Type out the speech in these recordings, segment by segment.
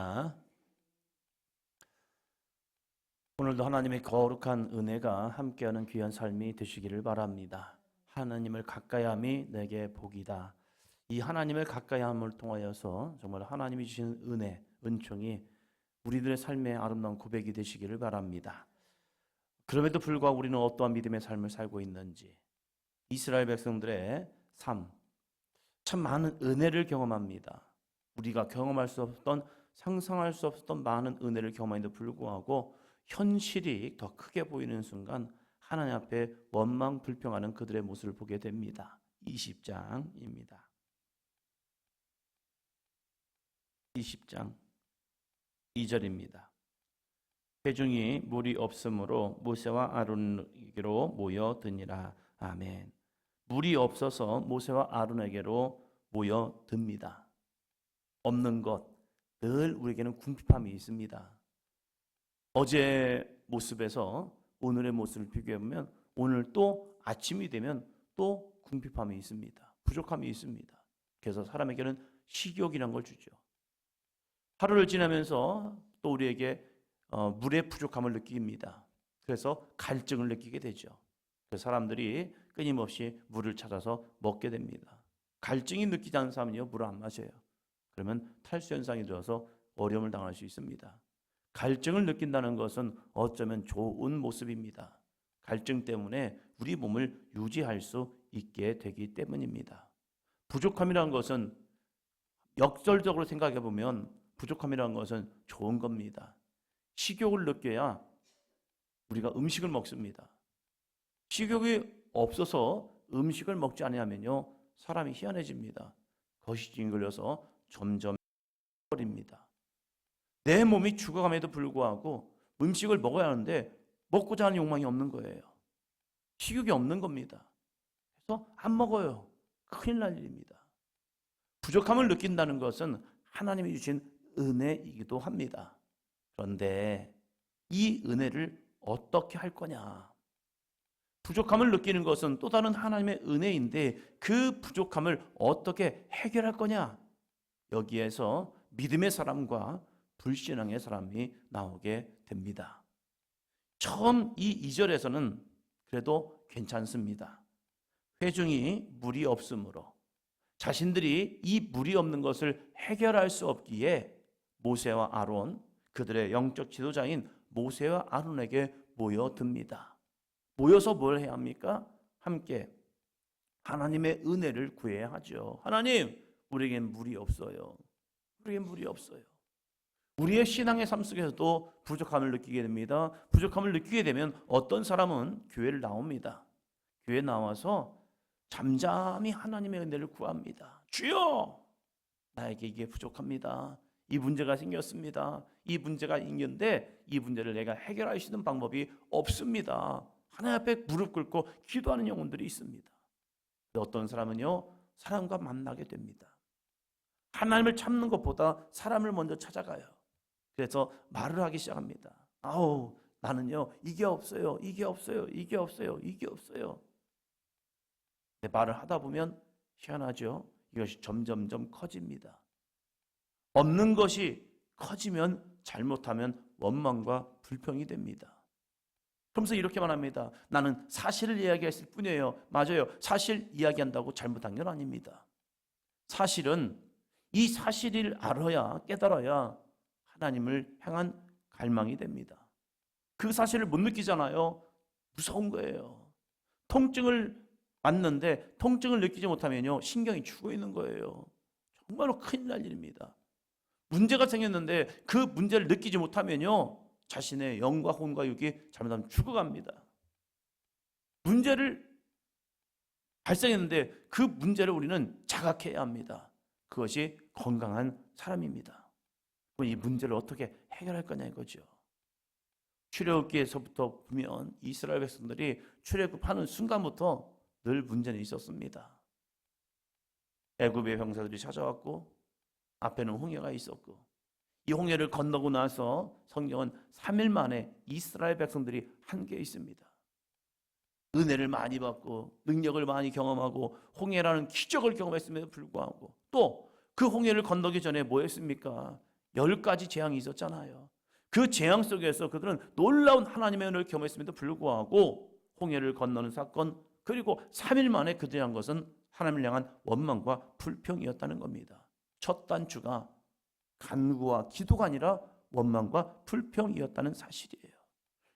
기도하겠습니다. 오늘도 하나님의 거룩한 은혜가 함께하는 귀한 삶이 되시기를 바랍니다. 하나님을 가까이함이 내게 복이다. 이 하나님을 가까이함을 통하여서 정말 하나님이 주신 은혜, 은총이 우리들의 삶의 아름다운 고백이 되시기를 바랍니다. 그럼에도 불구하고 우리는 어떠한 믿음의 삶을 살고 있는지, 이스라엘 백성들의 삶, 참 많은 은혜를 경험합니다. 우리가 경험할 수 없었던, 상상할 수 없었던 많은 은혜를 경험함에도 불구하고 현실이 더 크게 보이는 순간 하나님 앞에 원망 불평하는 그들의 모습을 보게 됩니다. 20장입니다. 20장 2절입니다. 회중이 물이 없으므로 모세와 아론에게로 모여드니라. 아멘. 물이 없어서 모세와 아론에게로 모여듭니다. 없는 것, 늘 우리에게는 궁핍함이 있습니다. 어제 모습에서 오늘의 모습을 비교해보면 오늘 또 아침이 되면 또 궁핍함이 있습니다. 부족함이 있습니다. 그래서 사람에게는 식욕이란 걸 주죠. 하루를 지나면서 또 우리에게 물의 부족함을 느낍니다. 그래서 갈증을 느끼게 되죠. 그래서 사람들이 끊임없이 물을 찾아서 먹게 됩니다. 갈증이 느끼지 않는 사람은요, 물을 안 마셔요. 그러면 탈수 현상이 들어서 어려움을 당할 수 있습니다. 갈증을 느낀다는 것은 어쩌면 좋은 모습입니다. 갈증 때문에 우리 몸을 유지할 수 있게 되기 때문입니다. 부족함이라는 것은 역설적으로 생각해 보면 부족함이라는 것은 좋은 겁니다. 식욕을 느껴야 우리가 음식을 먹습니다. 식욕이 없어서 음식을 먹지 않으면요, 사람이 희한해집니다. 거시증이 걸려서 점점 버립니다. 내 몸이 죽어감에도 불구하고 음식을 먹어야 하는데 먹고자 하는 욕망이 없는 거예요. 식욕이 없는 겁니다. 그래서 안 먹어요. 큰일 날 일입니다. 부족함을 느낀다는 것은 하나님이 주신 은혜이기도 합니다. 그런데 이 은혜를 어떻게 할 거냐? 부족함을 느끼는 것은 또 다른 하나님의 은혜인데 그 부족함을 어떻게 해결할 거냐? 여기에서 믿음의 사람과 불신앙의 사람이 나오게 됩니다. 처음 이 2절에서는 그래도 괜찮습니다. 회중이 물이 없으므로 자신들이 이 물이 없는 것을 해결할 수 없기에 모세와 아론, 그들의 영적 지도자인 모세와 아론에게 모여듭니다. 모여서 뭘 해야 합니까? 함께 하나님의 은혜를 구해야 하죠. 하나님, 우리에겐 물이 없어요. 우리에겐 물이 없어요. 우리의 신앙의 삶 속에서도 부족함을 느끼게 됩니다. 부족함을 느끼게 되면 어떤 사람은 교회를 나옵니다. 교회에 나와서 잠잠히 하나님의 은혜를 구합니다. 주여! 나에게 이게 부족합니다. 이 문제가 생겼습니다. 이 문제가 있는데 이 문제를 내가 해결할 수 있는 방법이 없습니다. 하나님 앞에 무릎 꿇고 기도하는 영혼들이 있습니다. 어떤 사람은요, 사람과 만나게 됩니다. 하나님을 찾는 것보다 사람을 먼저 찾아가요. 그래서 말을 하기 시작합니다. 아우, 나는요, 이게 없어요. 이게 없어요. 이게 없어요. 이게 없어요. 말을 하다 보면 희한하죠. 이것이 점점점 커집니다. 없는 것이 커지면 잘못하면 원망과 불평이 됩니다. 그러면서 이렇게 말합니다. 나는 사실을 이야기했을 뿐이에요. 맞아요. 사실 이야기한다고 잘못한 건 아닙니다. 사실은 이 사실을 알아야, 깨달아야 하나님을 향한 갈망이 됩니다. 그 사실을 못 느끼잖아요. 무서운 거예요. 통증을 맞는데 통증을 느끼지 못하면요, 신경이 죽어 있는 거예요. 정말로 큰일 날 일입니다. 문제가 생겼는데 그 문제를 느끼지 못하면요, 자신의 영과 혼과 육이 잘못하면 죽어갑니다. 문제를 발생했는데 그 문제를 우리는 자각해야 합니다. 그것이 건강한 사람입니다. 그럼 이 문제를 어떻게 해결할 거냐 이거죠. 출애굽기에서부터 보면 이스라엘 백성들이 출애굽하는 순간부터 늘 문제는 있었습니다. 애굽의 병사들이 찾아왔고 앞에는 홍해가 있었고 이 홍해를 건너고 나서 성경은 3일 만에 이스라엘 백성들이 함께 있습니다. 은혜를 많이 받고 능력을 많이 경험하고 홍해라는 기적을 경험했음에도 불구하고 또 그 홍해를 건너기 전에 뭐 했습니까? 10가지 재앙이 있었잖아요. 그 재앙 속에서 그들은 놀라운 하나님의 은혜를 경험했음에도 불구하고 홍해를 건너는 사건, 그리고 3일 만에 그들이 한 것은 하나님을 향한 원망과 불평이었다는 겁니다. 첫 단추가 간구와 기도가 아니라 원망과 불평이었다는 사실이에요.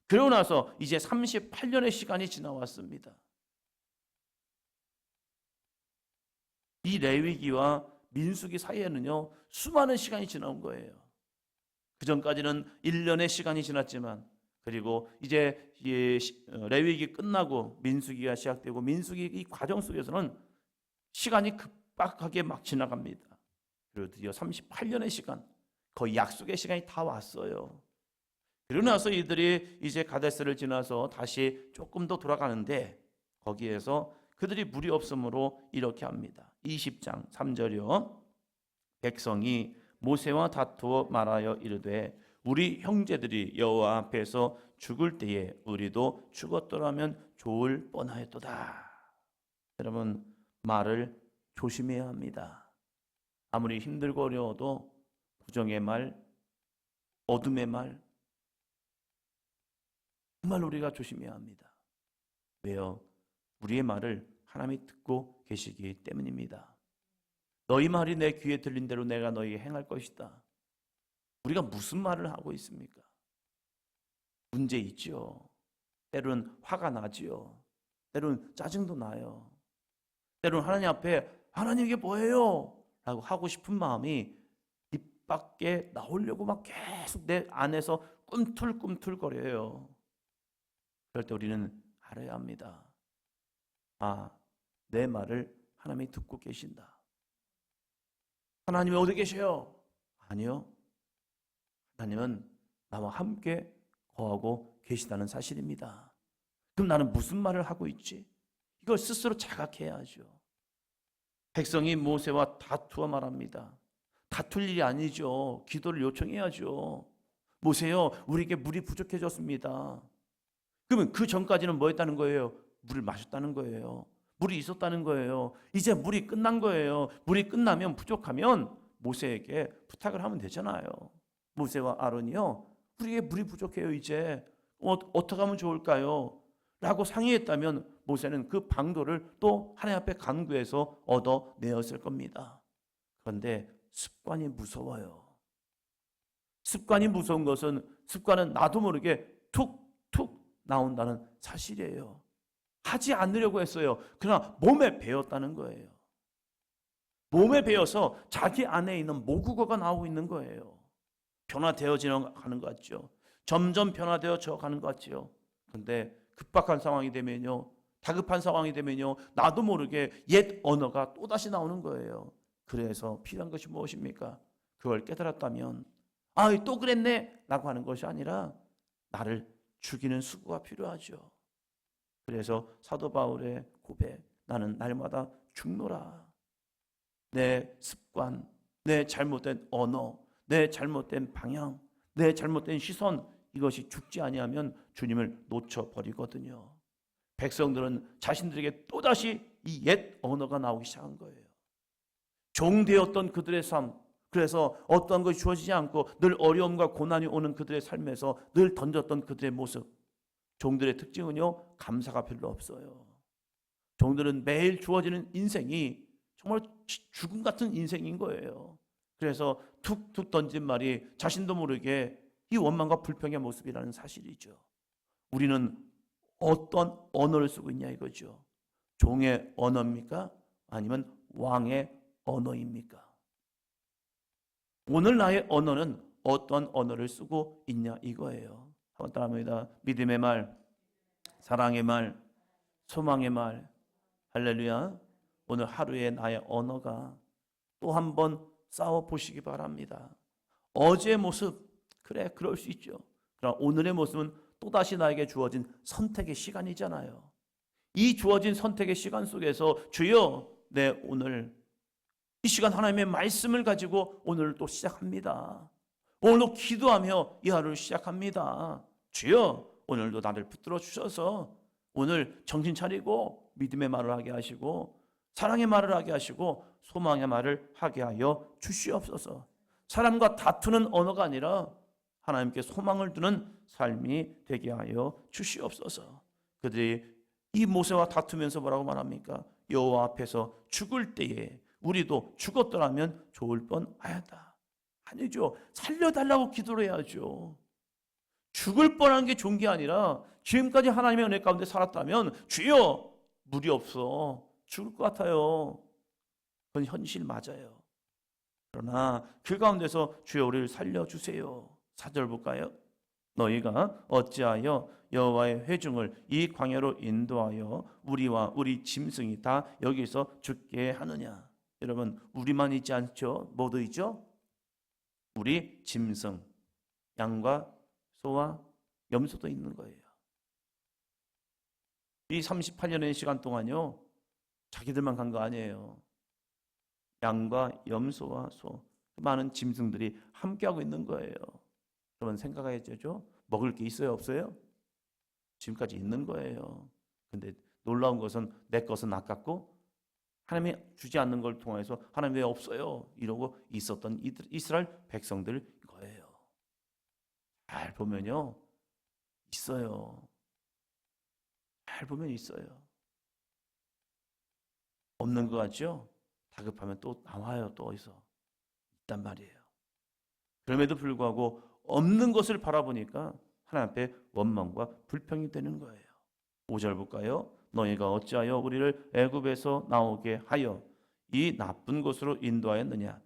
그러고 나서 이제 38년의 시간이 지나왔습니다. 이 레위기와 민수기 사이에는요, 수많은 시간이 지나온 거예요. 그 전까지는 1년의 시간이 지났지만, 그리고 이제 레위기 끝나고 민수기가 시작되고, 민수기 이 과정 속에서는 시간이 급박하게 막 지나갑니다. 그리고 드디어 38년의 시간, 거의 약속의 시간이 다 왔어요. 그러고 나서 이들이 이제 가데스를 지나서 다시 조금 더 돌아가는데, 거기에서 그들이 물이 없으므로 이렇게 합니다. 20장 3절이요. 백성이 모세와 다투어 말하여 이르되 우리 형제들이 여호와 앞에서 죽을 때에 우리도 죽었더라면 좋을 뻔하였도다. 여러분, 말을 조심해야 합니다. 아무리 힘들고 어려워도 부정의 말, 어둠의 말, 정말 우리가 조심해야 합니다. 왜요? 우리의 말을 하나님이 듣고 계시기 때문입니다. 너희 말이 내 귀에 들린 대로 내가 너희에게 행할 것이다. 우리가 무슨 말을 하고 있습니까? 문제 있죠. 때로는 화가 나지요. 때로는 짜증도 나요. 때로는 하나님 앞에 하나님 이게 뭐예요? 라고 하고 싶은 마음이 입 밖에 나오려고 막 계속 내 안에서 꿈틀꿈틀거려요. 그럴 때 우리는 알아야 합니다. 아, 내 말을 하나님이 듣고 계신다. 하나님이 어디 계셔요? 아니요. 하나님은 나와 함께 거하고 계시다는 사실입니다. 그럼 나는 무슨 말을 하고 있지? 이걸 스스로 자각해야죠. 백성이 모세와 다투어 말합니다. 다툴 일이 아니죠. 기도를 요청해야죠. 모세요, 우리에게 물이 부족해졌습니다. 그러면 그 전까지는 뭐 했다는 거예요? 물을 마셨다는 거예요. 물이 있었다는 거예요. 이제 물이 끝난 거예요. 물이 끝나면 부족하면 모세에게 부탁을 하면 되잖아요. 모세와 아론이요, 우리에게 물이 부족해요. 이제 어떻게 하면 좋을까요? 라고 상의했다면 모세는 그 방도를 또 하나님 앞에 간구해서 얻어내었을 겁니다. 그런데 습관이 무서워요. 습관이 무서운 것은, 습관은 나도 모르게 툭툭 나온다는 사실이에요. 하지 않으려고 했어요. 그러나 몸에 배었다는 거예요. 몸에 배어서 자기 안에 있는 모국어가 나오고 있는 거예요. 변화되어지는 가는 것 같죠. 점점 변화되어져 가는 것 같죠. 그런데 급박한 상황이 되면요, 다급한 상황이 되면요, 나도 모르게 옛 언어가 또다시 나오는 거예요. 그래서 필요한 것이 무엇입니까? 그걸 깨달았다면, 아, 또 그랬네 라고 하는 것이 아니라 나를 죽이는 수고가 필요하죠. 그래서 사도 바울의 고백, 나는 날마다 죽노라. 내 습관, 내 잘못된 언어, 내 잘못된 방향, 내 잘못된 시선, 이것이 죽지 아니하면 주님을 놓쳐버리거든요. 백성들은 자신들에게 또다시 이 옛 언어가 나오기 시작한 거예요. 종되었던 그들의 삶, 그래서 어떠한 것이 주어지지 않고 늘 어려움과 고난이 오는 그들의 삶에서 늘 던졌던 그들의 모습, 종들의 특징은요, 감사가 별로 없어요. 종들은 매일 주어지는 인생이 정말 죽음 같은 인생인 거예요. 그래서 툭툭 던진 말이 자신도 모르게 이 원망과 불평의 모습이라는 사실이죠. 우리는 어떤 언어를 쓰고 있냐 이거죠. 종의 언어입니까? 아니면 왕의 언어입니까? 오늘 나의 언어는 어떤 언어를 쓰고 있냐 이거예요. 한번 따라합니다. 믿음의 말, 사랑의 말, 소망의 말. 할렐루야. 오늘 하루의 나의 언어가 또 한 번 싸워보시기 바랍니다. 어제의 모습, 그래, 그럴 수 있죠. 그러나 오늘의 모습은 또다시 나에게 주어진 선택의 시간이잖아요. 이 주어진 선택의 시간 속에서 주여, 내 오늘 이 시간 하나님의 말씀을 가지고 오늘 또 시작합니다. 오늘도 기도하며 이 하루를 시작합니다. 주여, 오늘도 나를 붙들어 주셔서 오늘 정신 차리고 믿음의 말을 하게 하시고 사랑의 말을 하게 하시고 소망의 말을 하게 하여 주시옵소서. 사람과 다투는 언어가 아니라 하나님께 소망을 두는 삶이 되게 하여 주시옵소서. 그들이 이 모세와 다투면서 뭐라고 말합니까? 여호와 앞에서 죽을 때에 우리도 죽었더라면 좋을 뻔하였다. 아니죠. 살려달라고 기도를 해야죠. 죽을 뻔한 게 좋은 게 아니라 지금까지 하나님의 은혜 가운데 살았다면 주여 물이 없어 죽을 것 같아요. 그건 현실 맞아요. 그러나 그 가운데서 주여 우리를 살려주세요. 4절 볼까요? 너희가 어찌하여 여호와의 회중을 이 광야로 인도하여 우리와 우리 짐승이 다 여기서 죽게 하느냐. 여러분 우리만 있지 않죠? 모두 있죠? 우리 짐승, 양과 소와 염소도 있는 거예요. 이 38년의 시간 동안요 자기들만 간 거 아니에요. 양과 염소와 소, 많은 짐승들이 함께하고 있는 거예요. 그러면 생각해야죠. 먹을 게 있어요? 없어요? 지금까지 있는 거예요. 근데 놀라운 것은 내 것은 아깝고 하나님이 주지 않는 걸 통해서 하나님 왜 없어요? 이러고 있었던 이스라엘 백성들 거예요. 잘 보면요 있어요. 잘 보면 있어요. 없는 거 같죠? 다급하면 또 나와요. 또 어디서 있단 말이에요. 그럼에도 불구하고 없는 것을 바라보니까 하나님 앞에 원망과 불평이 되는 거예요. 5절 볼까요? 너희가 어찌하여 우리를 애굽에서 나오게 하여 이 나쁜 곳으로 인도하였느냐.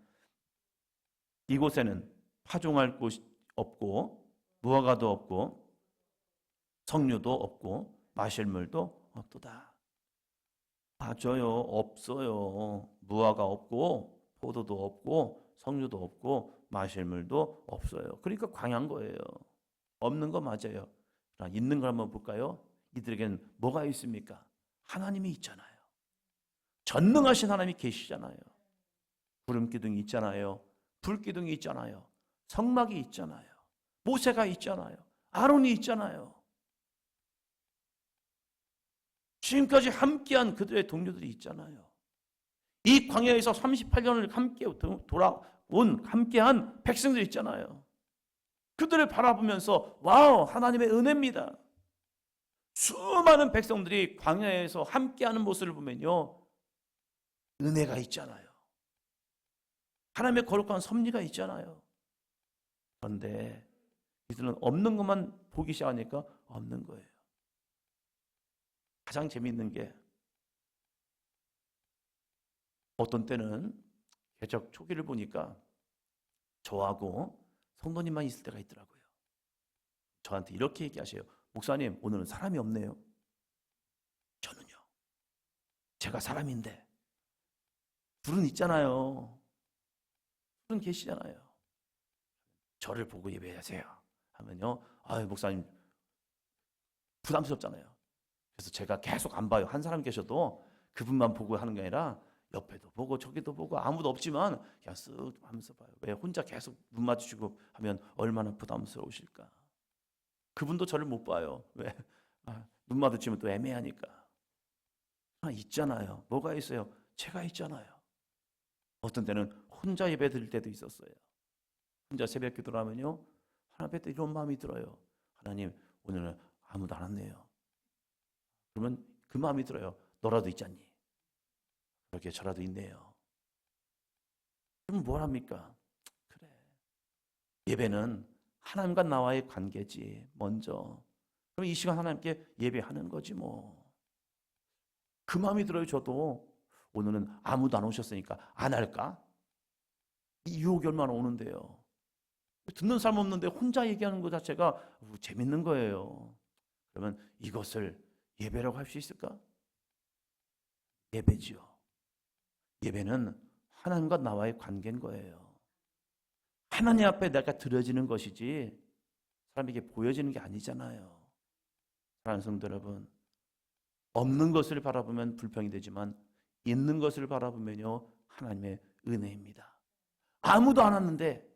이곳에는 파종할 곳이 없고 무화과도 없고 석류도 없고 마실 물도 없도다. 맞아요. 없어요. 무화과 없고 포도도 없고 석류도 없고 마실 물도 없어요. 그러니까 광야인 거예요. 없는 거 맞아요. 있는 걸 한번 볼까요? 이들에게는 뭐가 있습니까? 하나님이 있잖아요. 전능하신 하나님이 계시잖아요. 구름 기둥이 있잖아요. 불 기둥이 있잖아요. 성막이 있잖아요. 모세가 있잖아요. 아론이 있잖아요. 지금까지 함께한 그들의 동료들이 있잖아요. 이 광야에서 38년을 함께 돌아온 함께한 백성들이 있잖아요. 그들을 바라보면서 와우 하나님의 은혜입니다. 수많은 백성들이 광야에서 함께하는 모습을 보면요 은혜가 있잖아요. 하나님의 거룩한 섭리가 있잖아요. 그런데 이들은 없는 것만 보기 시작하니까 없는 거예요. 가장 재미있는 게 어떤 때는 개척 초기를 보니까 저하고 성도님만 있을 때가 있더라고요. 저한테 이렇게 얘기하세요. 목사님 오늘은 사람이 없네요. 저는요 제가 사람인데 둘은 있잖아요. 둘은 계시잖아요. 저를 보고 예배하세요 하면요 목사님 부담스럽잖아요. 그래서 제가 계속 안 봐요. 한 사람 계셔도 그분만 보고 하는 게 아니라 옆에도 보고 저기도 보고 아무도 없지만 그냥 쓱 하면서 봐요. 왜 혼자 계속 눈 마주치고 하면 얼마나 부담스러우실까. 그분도 저를 못 봐요. 왜? 눈 마주치면 또 애매하니까. 있잖아요. 뭐가 있어요? 제가 있잖아요. 어떤 때는 혼자 예배 드릴 때도 있었어요. 혼자 새벽 기도를 하면요 하나님 앞에 이런 마음이 들어요. 하나님 오늘은 아무도 안 왔네요. 그러면 그 마음이 들어요. 너라도 있잖니. 그렇게 저라도 있네요. 그럼 뭘 합니까? 그래. 예배는 하나님과 나와의 관계지. 먼저. 그럼 이 시간 하나님께 예배하는 거지 뭐. 그 마음이 들어요. 저도 오늘은 아무도 안 오셨으니까 안 할까? 이 유혹이 얼마나 오는데요. 듣는 사람 없는데 혼자 얘기하는 것 자체가 재밌는 거예요. 그러면 이것을 예배라고 할 수 있을까? 예배지요. 예배는 하나님과 나와의 관계인 거예요. 하나님 앞에 내가 드려지는 것이지 사람에게 보여지는 게 아니잖아요. 사랑하는 성도 여러분, 없는 것을 바라보면 불평이 되지만 있는 것을 바라보면요 하나님의 은혜입니다. 아무도 안 왔는데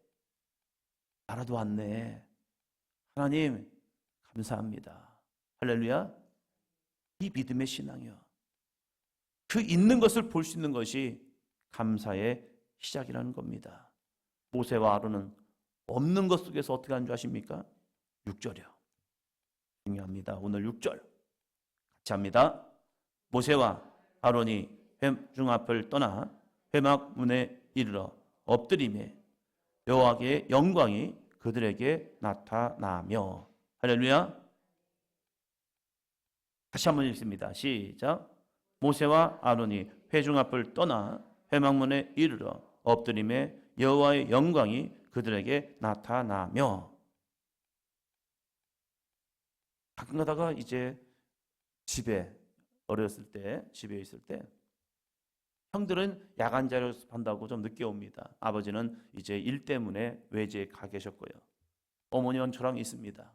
나라도 왔네. 하나님 감사합니다. 할렐루야. 이 믿음의 신앙이요. 그 있는 것을 볼 수 있는 것이 감사의 시작이라는 겁니다. 모세와 아론은 없는 것 속에서 어떻게 한 줄 아십니까? 6절이요. 중요합니다. 오늘 6절 같이 합니다. 모세와 아론이 회중 앞을 떠나 회막 문에 이르러 엎드리매 여호와의 영광이 그들에게 나타나며. 할렐루야. 다시 한번 읽습니다. 시작. 모세와 아론이 회중 앞을 떠나 회막문에 이르러 엎드리매 여호와의 영광이 그들에게 나타나며. 가끔 가다가 이제 집에 어렸을 때 집에 있을 때 형들은 야간 자율습한다고 좀 늦게 옵니다. 아버지는 이제 일 때문에 외지에 가 계셨고요. 어머니는 저랑 있습니다.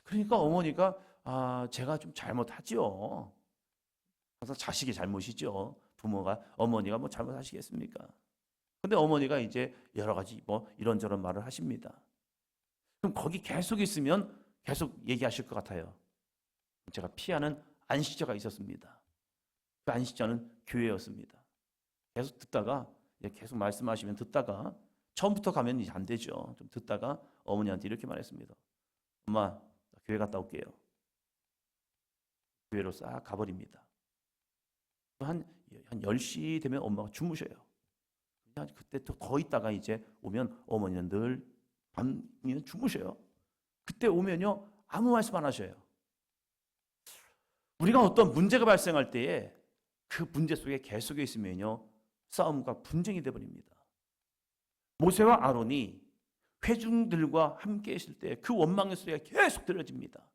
그러니까 어머니가 제가 좀 잘못하죠. 항상 자식이 잘못이죠. 부모가 어머니가 뭐 잘못하시겠습니까? 근데 어머니가 이제 여러 가지 뭐 이런저런 말을 하십니다. 그럼 거기 계속 있으면 계속 얘기하실 것 같아요. 제가 피하는 안식처가 있었습니다. 그 안식처는 교회였습니다. 계속 듣다가 계속 말씀하시면 듣다가 처음부터 가면 이제 안 되죠. 좀 듣다가 어머니한테 이렇게 말했습니다. 엄마, 나 교회 갔다 올게요. 교회로 싹 가버립니다. 한 10시 되면 엄마가 주무셔요. 그때 또 더 있다가 이제 오면 어머니는 늘 밤이면 주무셔요. 그때 오면요 아무 말씀 안 하셔요. 우리가 어떤 문제가 발생할 때에 그 문제 속에 계속해 있으면요 싸움과 분쟁이 되어버립니다. 모세와 아론이 회중들과 함께 있을 때 그 원망의 소리가 계속 들려집니다.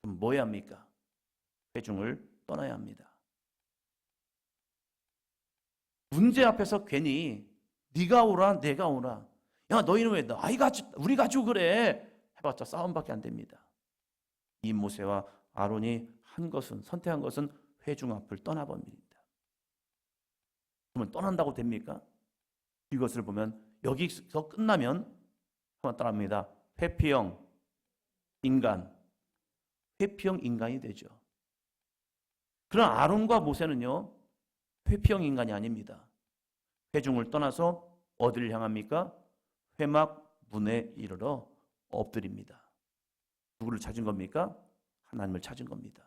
그럼 뭐 해야 합니까? 회중을 떠나야 합니다. 문제 앞에서 괜히 네가 오라 내가 오라, 야 너희는 왜 우리 가지고 그래 해봤자 싸움밖에 안 됩니다. 이 모세와 아론이 선택한 것은 회중 앞을 떠나버립니다. 그러면 떠난다고 됩니까? 이것을 보면 여기서 끝나면 한번 따라합니다. 회피형 인간이 되죠. 그러나 아론과 모세는요 회피형 인간이 아닙니다. 회중을 떠나서 어디를 향합니까? 회막 문에 이르러 엎드립니다. 누구를 찾은 겁니까? 하나님을 찾은 겁니다.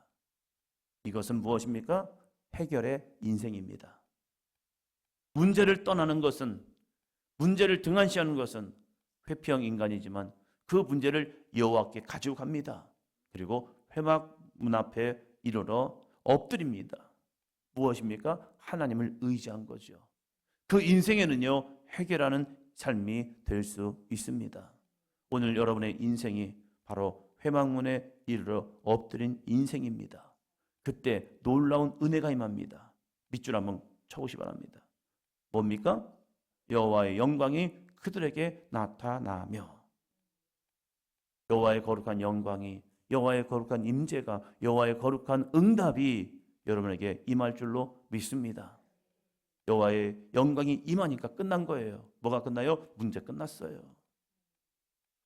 이것은 무엇입니까? 해결의 인생입니다. 문제를 떠나는 것은, 문제를 등한시하는 것은 회피형 인간이지만 그 문제를 여호와께 가지고 갑니다. 그리고 회막 문 앞에 이르러 엎드립니다. 무엇입니까? 하나님을 의지한 거죠. 그 인생에는요 해결하는 삶이 될 수 있습니다. 오늘 여러분의 인생이 바로 회막문에 이르러 엎드린 인생입니다. 그때 놀라운 은혜가 임합니다. 밑줄 한번 쳐보시 바랍니다. 뭡니까? 여호와의 영광이 그들에게 나타나며. 여호와의 거룩한 영광이, 여호와의 거룩한 임재가, 여호와의 거룩한 응답이 여러분에게 임할 줄로 믿습니다. 여호와의 영광이 임하니까 끝난 거예요. 뭐가 끝나요? 문제 끝났어요.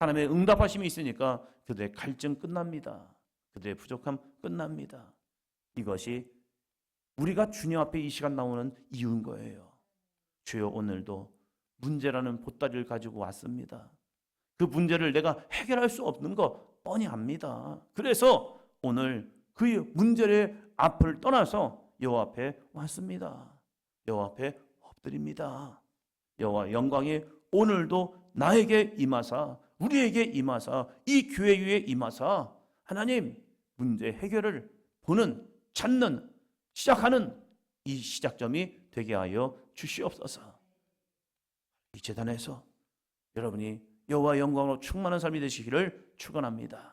하나님의 응답하심이 있으니까 그들의 갈증 끝납니다. 그들의 부족함 끝납니다. 이것이 우리가 주님 앞에 이 시간 나오는 이유인 거예요. 주여 오늘도 문제라는 보따리를 가지고 왔습니다. 그 문제를 내가 해결할 수 없는 거 뻔히 압니다. 그래서 오늘 그 문제의 앞을 떠나서 여호와 앞에 왔습니다. 여호와 앞에 엎드립니다. 여호와 영광이 오늘도 나에게 임하사, 우리에게 임하사, 이 교회 위에 임하사 하나님 문제 해결을 보는, 찾는, 시작하는 이 시작점이 되게 하여 주시옵소서. 이 재단에서 여러분이 여호와 영광으로 충만한 삶이 되시기를 축원합니다.